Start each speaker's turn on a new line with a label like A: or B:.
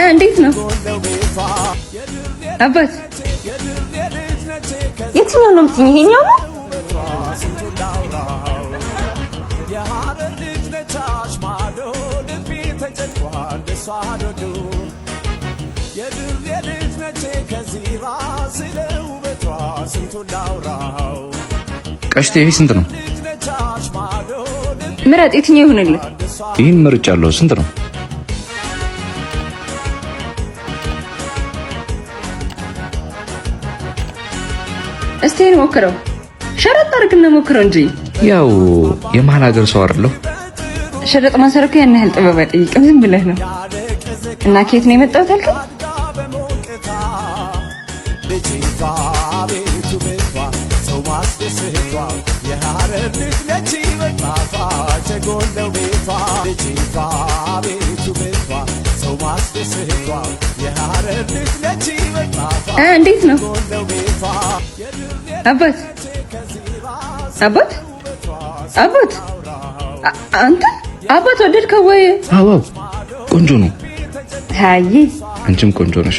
A: እንዴት ነው አባት?
B: የትኛው ነው የምትይኝ? ይሄኛው ነው?
C: ቀሽቴ ይሄ ስንት ነው?
A: ምረጥ፣ የትኛው ይሆንልህ?
C: ይሄን መርጫለሁ። ስንት ነው?
A: እስቲ ሞክረው፣ ሸረጥ አድርግና ሞክረው እንጂ
C: ያው የመሀል ሀገር ሰው አይደለሁ።
A: ሸረጥ ማሰረኩ ያን ያህል ጥበብ አይጠይቅም፣ ዝም ብለህ ነው። እና ከየት ነው የመጣሁት አልከኝ? እንዴት ነው አባት? አባት አባት አንተ አባት ወደድከው ወይ?
C: አዎ ቆንጆ ነው።
A: አይ
C: አንቺም ቆንጆ ነሽ።